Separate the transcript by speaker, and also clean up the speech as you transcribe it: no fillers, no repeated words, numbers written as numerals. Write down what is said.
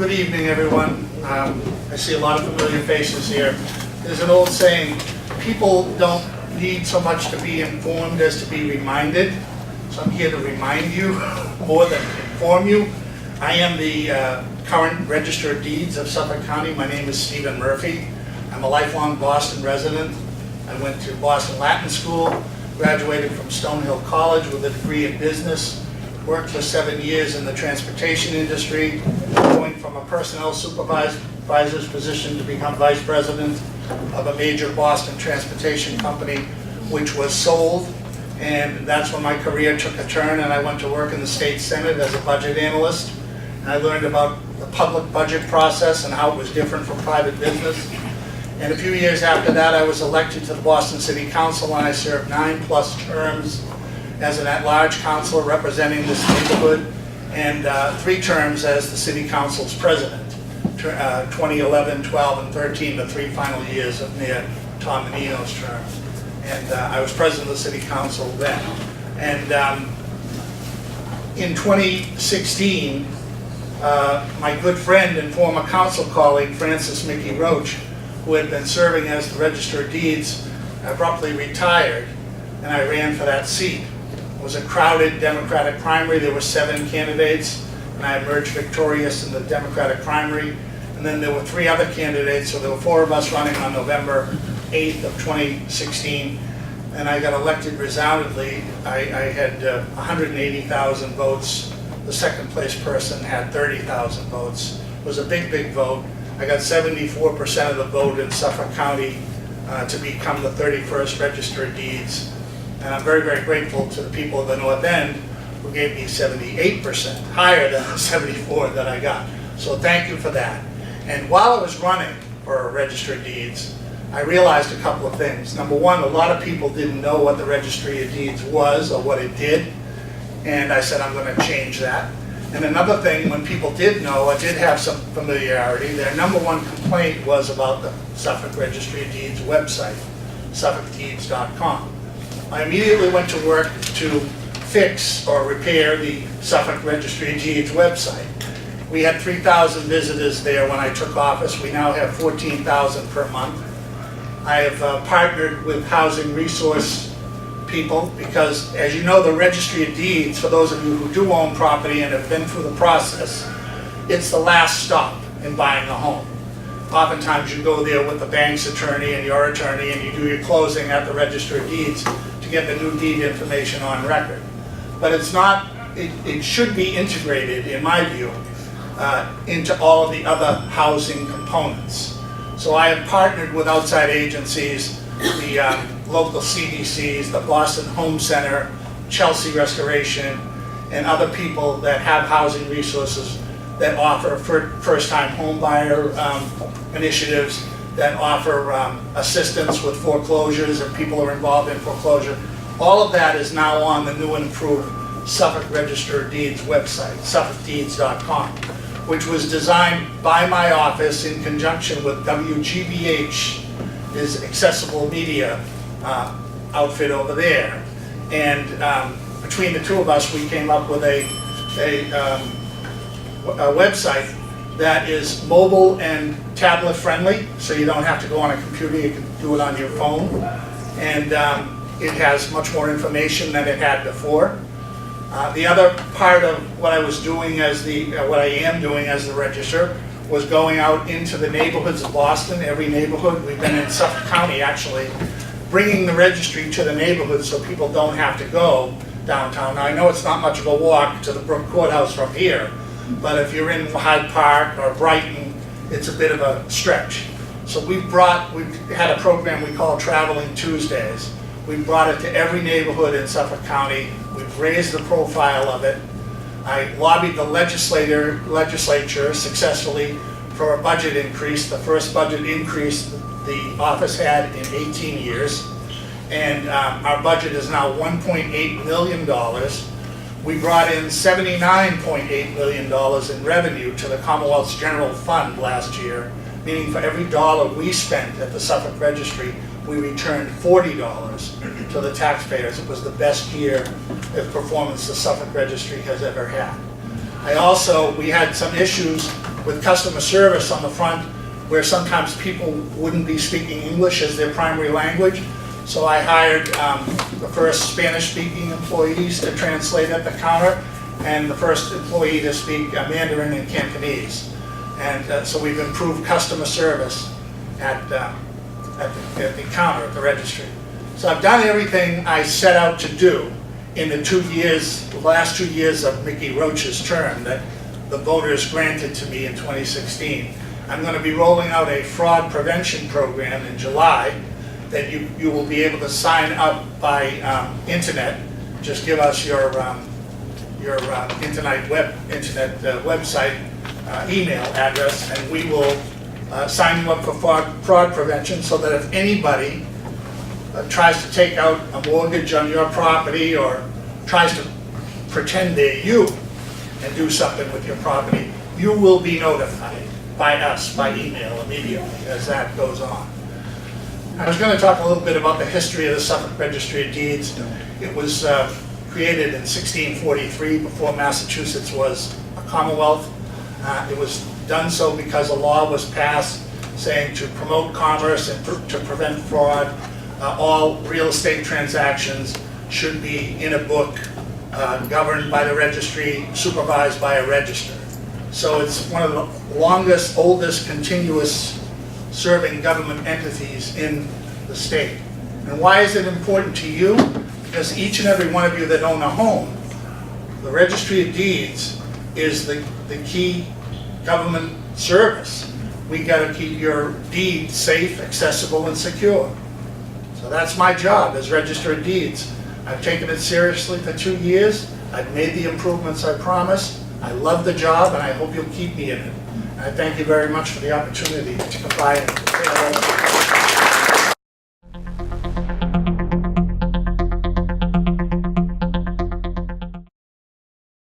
Speaker 1: Good evening, everyone. I see a lot of familiar faces here. There's an old saying, people don't need so much to be informed as to be reminded. So I'm here to remind you more than inform you. I am the current Register of Deeds of Suffolk County. My name is Stephen Murphy. I'm a lifelong Boston resident. I went to Boston Latin School, graduated from Stonehill College with a degree in business, worked for 7 years in the transportation industry, going from a personnel supervisor's position to become vice president of a major Boston transportation company, which was sold. And that's when my career took a turn, and I went to work in the state senate as a budget analyst. And I learned about the public budget process and how it was different from private business. And a few years after that, I was elected to the Boston City Council, and I served 9+ terms as an at-large councilor representing this neighborhood, and 3 terms as the City Council's president, 2011, 12, and 13, the 3 final years of Mayor Tom Menino's term. And I was president of the City Council then. And in 2016, my good friend and former council colleague, Francis Mickey Roach, who had been serving as the Register of Deeds, abruptly retired, and I ran for that seat. It was a crowded Democratic primary. There were 7 candidates, and I emerged victorious in the Democratic primary. And then there were 3 other candidates, so there were 4 of us running on November 8th of 2016, and I got elected resoundingly. I had 180,000 votes. The second place person had 30,000 votes. It was a big, big vote. I got 74% of the vote in Suffolk County to become the 31st Register of Deeds. And I'm very, very grateful to the people of the North End who gave me 78%, higher than the 74 that I got. So thank you for that. And while I was running for Register of Deeds, I realized a couple of things. Number one, a lot of people didn't know what the Registry of Deeds was or what it did. And I said, I'm going to change that. And another thing, when people did know, I did have some familiarity, their number one complaint was about the Suffolk Registry of Deeds website, suffolkdeeds.com. I immediately went to work to fix or repair the Suffolk Registry of Deeds website. We had 3,000 visitors there when I took office. We now have 14,000 per month. I have partnered with housing resource people because, as you know, the Registry of Deeds, for those of you who do own property and have been through the process, it's the last stop in buying a home. Oftentimes you go there with the bank's attorney and your attorney, and you do your closing at the Registry of Deeds to get the new deed information on record. But it's not, it should be integrated, in my view, into all of the other housing components. So I have partnered with outside agencies, the local CDCs, the Boston Home Center, Chelsea Restoration, and other people that have housing resources that offer first-time home buyer initiatives, that offer assistance with foreclosures if people are involved in foreclosure. All of that is now on the new and improved Suffolk Register of Deeds website, suffolkdeeds.com, which was designed by my office in conjunction with WGBH, is accessible media outfit over there. And between the 2 of us, we came up with a website that is mobile and tablet friendly, so you don't have to go on a computer, you can do it on your phone. And it has much more information than it had before. The other part of what I was doing as what I am doing as the Register was going out into the neighborhoods of Boston, every neighborhood. We've been in Suffolk County, actually, bringing the registry to the neighborhoods so people don't have to go downtown. Now, I know it's not much of a walk to the Brook Courthouse from here, but if you're in Hyde Park or Brighton, it's a bit of a stretch. So we've had a program we call Traveling Tuesdays. We brought it to every neighborhood in Suffolk County. We've raised the profile of it. I lobbied the legislature successfully for a budget increase, the first budget increase the office had in 18 years. And our budget is now $1.8 million. We brought in $79.8 million in revenue to the Commonwealth's General Fund last year, meaning for every dollar we spent at the Suffolk Registry, we returned $40 to the taxpayers. It was the best year of performance the Suffolk Registry has ever had. We had some issues with customer service on the front, where sometimes people wouldn't be speaking English as their primary language. So I hired the first Spanish-speaking employees to translate at the counter, and the first employee to speak Mandarin and Cantonese. And so we've improved customer service at the counter, at the registry. So I've done everything I set out to do in the last 2 years of Mickey Roach's term that the voters granted to me in 2016. I'm going to be rolling out a fraud prevention program in July that you will be able to sign up by internet. Just give us your internet website email address, and we will sign you up for fraud prevention, so that if anybody tries to take out a mortgage on your property or tries to pretend they're you and do something with your property, you will be notified by us by email immediately as that goes on. I was going to talk a little bit about the history of the Suffolk Registry of Deeds. It was created in 1643, before Massachusetts was a commonwealth. It was done so because a law was passed saying to promote commerce and to prevent fraud, all real estate transactions should be in a book, governed by the registry, supervised by a register. So it's one of the longest, oldest, continuous serving government entities in the state. And why is it important to you? Because each and every one of you that own a home, the Registry of Deeds is the key government service. We got to keep your deed safe, accessible, and secure. So that's my job as Register of Deeds. I've taken it seriously for 2 years. I've made the improvements I promised. I love the job, and I hope you'll keep me in it. And I thank you very much for the opportunity to come by and